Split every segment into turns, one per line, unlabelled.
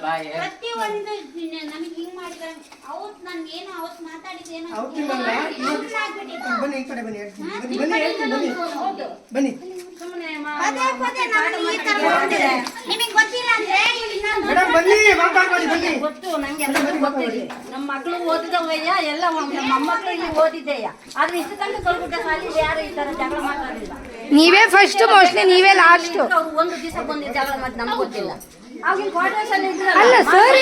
ಪ್ರತಿ ಒಂದು ನಮಗೆ ಹಿಂಗ್ ಮಾಡಿದ್ರೆ ಅವತ್ತು ನಾನು ಏನು ಅವತ್ತು ಮಾತಾಡಿದ್ದೇನು
ಬನ್ನಿ ಈ ಕಡೆ ಬನ್ನಿ ಬನ್ನಿ
ಸುಮ್ಮನೆ ನಿಮಗೆ ಗೊತ್ತಿಲ್ಲ ಅಂದ್ರೆ
ಮೇಡಮ್ ಬನ್ನಿ ಮಾತಾಡ್ಕೊಳ್ಳಿ ಬನ್ನಿ
ಗೊತ್ತು ನಂಗೆ ಎಲ್ಲ ಗೊತ್ತಿದೆ ನಮ್ಮ ಮಕ್ಕಳು ಓದಿದವಯ್ಯ ಎಲ್ಲ ನಮ್ಮ ಮೊಮ್ಮಕ್ಕಳು ಇಲ್ಲಿ ಓದಿದ್ದೆಯ್ಯ ಆದ್ರೆ ಇಷ್ಟು ತನಕ ಕಲ್ಬಿಟ್ಟ ಸಾಲಿ ಯಾರು ಈ ತರ ಜಗಳ ಮಾತಾಡಿಲ್ಲ
ನೀವೇ ಫಸ್ಟ್ ಮೋಸ್ಟ್ಲಿ ನೀವೇ ಲಾಸ್ಟ್
ಅವ್ರು ಒಂದು ದಿವಸ ಬಂದು ಜಗಳ ಮಾಡಿ ನಮ್ಗೆ ಗೊತ್ತಿಲ್ಲ ಆಗಿನ ಕ್ವಾರ್ಟರ್ಸ್ ಅಲ್ಲಿ
ಅಲ್ಲ ಸರ್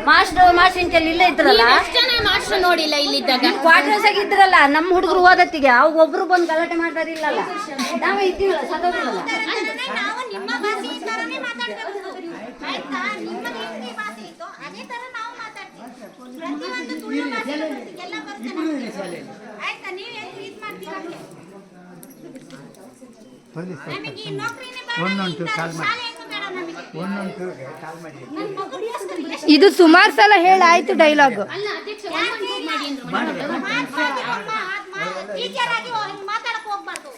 ಮಾಸ್ಟರ್ ಇಲ್ಲೇ ಇದ್ರಲ್ಲ
ಮಾಸ್ಟರ್ ನೋಡಿಲ್ಲ ಇಲ್ಲಿದ್ದಾಗ
ಕ್ವಾರ್ಟರ್ಸ್ ಆಗಿ ಇದ್ರಲ್ಲ ನಮ್ಮ ಹುಡುಗರು ಓದತ್ತಿಗೆ ಅವಾಗ ಒಬ್ರು ಬಂದು ಗಲಾಟೆ ಮಾಡ್ತಾರಿಲ್ಲಲ್ಲ ನಾವೇ ಇದ್ದೀವಲ್ಲ ಸದೋದಿಲ್ಲ
ನಾವು ನಿಮ್ಮ ಭಾಷೆ ತರನೇ ಮಾತಾಡ್ಬೇಕು ಆಯ್ತಾ ನಿಮ್ಮದು ಹೆಂಗೆ ಭಾಷೆ ಇತ್ತು ಅದೇ ತರ ನಾವು ಮಾತಾಡ್ತೀವಿ ಪ್ರತಿಯೊಂದು ತುಳು ಭಾಷೆ ಎಲ್ಲ ಬರ್ತದೆ ಆಯ್ತಾ ನೀವು ಹೆಂಗೆ ಇದು ಮಾಡ್ತೀರಾ ನಮಗೆ ಈ ನೌಕರಿನೇ ಬೇಡ ಶಾಲೆ ಏನು ಬೇಡ ನಮಗೆ ನನ್ನ ಮಗಳು ಎಷ್ಟು
ಇದು ಸುಮಾರು ಸಲ ಹೇಳಾಯ್ತು ಡೈಲಾಗ್
ಅಲ್ಲ ಅಧ್ಯಕ್ಷ ಟೀಚರ್ ಆಗಿ ಮಾತಾಡಕ್ ಹೋಗ್ಬಾರ್ದು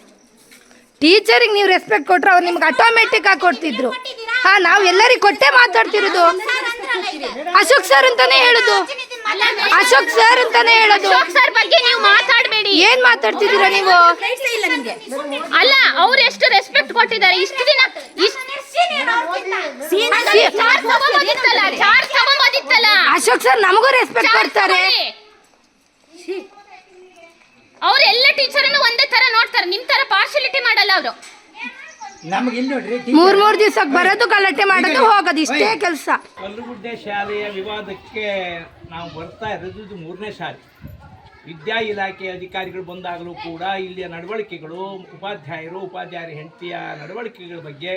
ಟೀಚರಿಗೆ ನೀವು ರೆಸ್ಪೆಕ್ಟ್ ಕೊಟ್ರೆ ಅವ್ರು ನಿಮ್ಗೆ ಆಟೋಮೆಟಿಕ್ ಆಗಿ ಕೊಡ್ತಿದ್ರು ಹಾ ನಾವು ಎಲ್ಲರಿಗೂ ಕೊಟ್ಟೆ ಮಾತಾಡ್ತಿರೋದು ಅಶೋಕ್ ಸರ್ ಅಂತಾನೆ ಹೇಳುದು ಅಶೋಕ್ ಸರ್ ಅಂತಾನೆ ಹೇಳೋದು
ಸರ್ ಬಗ್ಗೆ ನೀವು ಮಾತಾಡಬೇಡಿ
ಏನ್ ಮಾತಾಡ್ತಿದ್ದೀರಾ ನೀವು
ಅಲ್ಲ ಅವ್ರು ಎಷ್ಟು ರೆಸ್ಪೆಕ್ಟ್ ಕೊಟ್ಟಿದ್ದಾರೆ ಇಷ್ಟು ದಿನ ಚಾರ್ಜ್ ತಗೊಂಬೋದಿತ್ತಲ್ಲ
ಅಶೋಕ್ ಸರ್ ನಮಗೂ ರೆಸ್ಪೆಕ್ಟ್ ಕೊಡ್ತಾರೆ
ಅವ್ರು ಎಲ್ಲ ಟೀಚರನ್ನು ಒಂದೇ ತರ ನೋಡ್ತಾರೆ ನಿಮ್ ತರ ಪಾರ್ಶಿಯಾಲಿಟಿ ಮಾಡಲ್ಲ ಅವರು
ನಮಗೆ ಇಲ್ಲಿ ನೋಡ್ರಿ
ಮೂರ್ ದಿವಸಕ್ಕೆ ಬರೋದು ಗಲಾಟೆ ಮಾಡೋದು ಹೋಗೋದು ಇಷ್ಟೇ ಕೆಲಸ
ಕಲ್ಲುಗುಡ್ಡೆ ಶಾಲೆಯ ವಿವಾದಕ್ಕೆ ನಾವು ಬರ್ತಾ ಇರೋದು ಇದು 3ನೇ ಶಾಲೆ. ವಿದ್ಯಾ ಇಲಾಖೆ ಅಧಿಕಾರಿಗಳು ಬಂದಾಗಲೂ ಕೂಡ ಇಲ್ಲಿಯ ನಡವಳಿಕೆಗಳು ಉಪಾಧ್ಯಾಯರ ಹೆಂಡತಿಯ ನಡವಳಿಕೆಗಳ ಬಗ್ಗೆ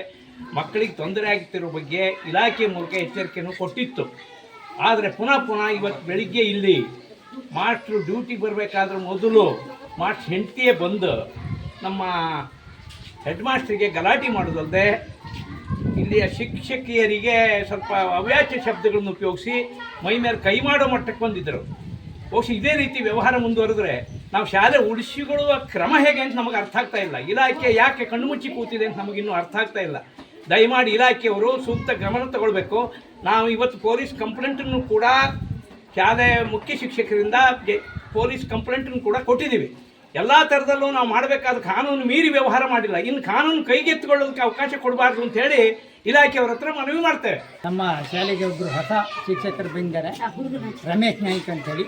ಮಕ್ಕಳಿಗೆ ತೊಂದರೆ ಆಗುತ್ತಿರೋ ಬಗ್ಗೆ ಇಲಾಖೆ ಮೂಲಕ ಎಚ್ಚರಿಕೆಯನ್ನು ಕೊಟ್ಟಿತ್ತು. ಆದರೆ ಪುನಃ ಇವತ್ತು ಬೆಳಿಗ್ಗೆ ಇಲ್ಲಿ ಮಾಸ್ಟ್ರು ಡ್ಯೂಟಿಗೆ ಬರಬೇಕಾದ್ರೆ ಮೊದಲು ಮಾಸ್ಟರ್ ಹೆಂಡತಿಯೇ ಬಂದು ನಮ್ಮ ಹೆಡ್ ಮಾಸ್ಟ್ರಿಗೆ ಗಲಾಟೆ ಮಾಡೋದಲ್ಲದೆ ಇಲ್ಲಿಯ ಶಿಕ್ಷಕಿಯರಿಗೆ ಸ್ವಲ್ಪ ಅವ್ಯಾಚ್ಯ ಶಬ್ದಗಳನ್ನು ಉಪಯೋಗಿಸಿ ಮೈ ಮೇಲೆ ಕೈ ಮಾಡೋ ಮಟ್ಟಕ್ಕೆ ಬಂದಿದ್ದರು. ಬಹುಶಃ ಇದೇ ರೀತಿ ವ್ಯವಹಾರ ಮುಂದುವರೆದ್ರೆ ನಾವು ಶಾಲೆ ಉಳಿಸಿಕೊಳ್ಳುವ ಕ್ರಮ ಹೇಗೆ ಅಂತ ನಮಗೆ ಅರ್ಥ ಆಗ್ತಾ ಇಲ್ಲ. ಇಲಾಖೆ ಯಾಕೆ ಕಣ್ಣು ಮುಚ್ಚಿ ಕೂತಿದೆ ಅಂತ ನಮಗಿನ್ನೂ ಅರ್ಥ ಆಗ್ತಾ ಇಲ್ಲ. ದಯಮಾಡಿ ಇಲಾಖೆಯವರು ಸೂಕ್ತ ಗಮನ ತಗೊಳ್ಬೇಕು. ನಾವು ಇವತ್ತು ಪೊಲೀಸ್ ಕಂಪ್ಲೇಂಟನ್ನು ಕೂಡ ಶಾಲೆ ಮುಖ್ಯ ಶಿಕ್ಷಕರಿಂದ ಪೊಲೀಸ್ ಕಂಪ್ಲೇಂಟನ್ನು ಕೂಡ ಕೊಟ್ಟಿದ್ದೀವಿ. ಎಲ್ಲ ಥರದಲ್ಲೂ ನಾವು ಮಾಡಬೇಕಾದ ಕಾನೂನು ಮೀರಿ ವ್ಯವಹಾರ ಮಾಡಿಲ್ಲ. ಇನ್ನು ಕಾನೂನು ಕೈಗೆತ್ತಿಕೊಳ್ಳೋದಕ್ಕೆ ಅವಕಾಶ ಕೊಡಬಾರ್ದು ಅಂತ ಹೇಳಿ ಇಲಾಖೆಯವ್ರ ಹತ್ರ ಮನವಿ ಮಾಡ್ತೇವೆ.
ನಮ್ಮ ಶಾಲೆಗೆ ಒಬ್ಬರು ಹೊಸ ಶಿಕ್ಷಕರು ಬಂದಿದ್ದಾರೆ, ರಮೇಶ್ ನಾಯ್ಕ್ ಅಂತೇಳಿ.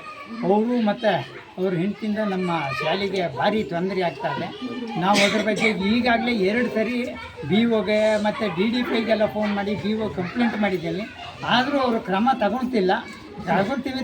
ಅವರು ಮತ್ತು ಅವ್ರ ಹೆಂಡತಿಯಿಂದ ನಮ್ಮ ಶಾಲೆಗೆ ಭಾರಿ ತೊಂದರೆ ಆಗ್ತಾ ಇದೆ. ನಾವು ಅದ್ರ ಬಗ್ಗೆ ಈಗಾಗಲೇ 2 ಸರಿ BOಗೆ ಮತ್ತು DDPಗೆಲ್ಲ ಫೋನ್ ಮಾಡಿ BO ಕಂಪ್ಲೇಂಟ್ ಮಾಡಿದ್ದೇನೆ. ಆದರೂ ಅವರು ಕ್ರಮ ತಗೊಳ್ತಿಲ್ಲ. ತಗೊಳ್ತೀವಿ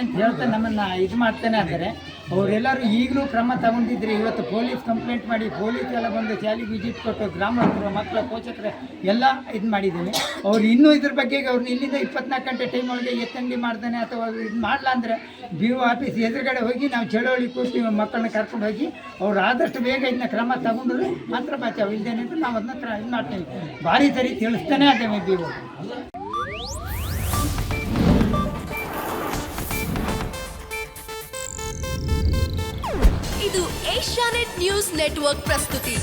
ಅಂತ ಹೇಳ್ತಾ ನಮ್ಮನ್ನು ಇದು ಮಾಡ್ತಾನೆ ಅಂದರೆ ಅವರೆಲ್ಲರೂ ಈಗಲೂ ಕ್ರಮ ತಗೊಂಡಿದ್ರೆ ಇವತ್ತು ಪೊಲೀಸ್ ಕಂಪ್ಲೇಂಟ್ ಮಾಡಿ ಪೊಲೀಸ್ ಎಲ್ಲ ಬಂದು ಶಾಲೆಗೆ ವಿಸಿಟ್ ಕೊಟ್ಟು ಗ್ರಾಮಸ್ಥರು ಮಕ್ಕಳ ಪೋಷಕರು ಎಲ್ಲ ಇದು ಮಾಡಿದ್ದೀವಿ. ಅವ್ರು ಇನ್ನೂ ಇದ್ರ ಬಗ್ಗೆ ಅವ್ರನ್ನ ಇಲ್ಲಿಂದ 24 ಗಂಟೆ ಟೈಮ್ ಒಳಗೆ ಎತ್ತಂಗಡಿ ಮಾಡ್ತಾನೆ ಅಥವಾ ಇದು ಮಾಡಲ್ಲ ಅಂದರೆ BO ಆಫೀಸ್ ಎದುರುಗಡೆ ಹೋಗಿ ನಾವು ಚಳವಳಿ ಕೂರ್ತೀವಿ, ಮಕ್ಕಳನ್ನ ಕರ್ಕೊಂಡು ಹೋಗಿ ಅವ್ರು ಆದಷ್ಟು ಬೇಗ ಇದನ್ನ ಕ್ರಮ ತಗೊಂಡ್ರೆ ಮಾತ್ರ ಬಚಾವು. ಇಲ್ದೇನೆ ಅಂತ ನಾವು ಅದನ್ನ ಇದು ಮಾಡ್ತೀವಿ. ಭಾರಿ ಸರಿ ತಿಳಿಸ್ತಾನೆ ಅದೇವೆ BO.
ಇದು ಏಷ್ಯಾನೆಟ್ ನ್ಯೂಸ್ ನೆಟ್ವರ್ಕ್ ಪ್ರಸ್ತುತಿ.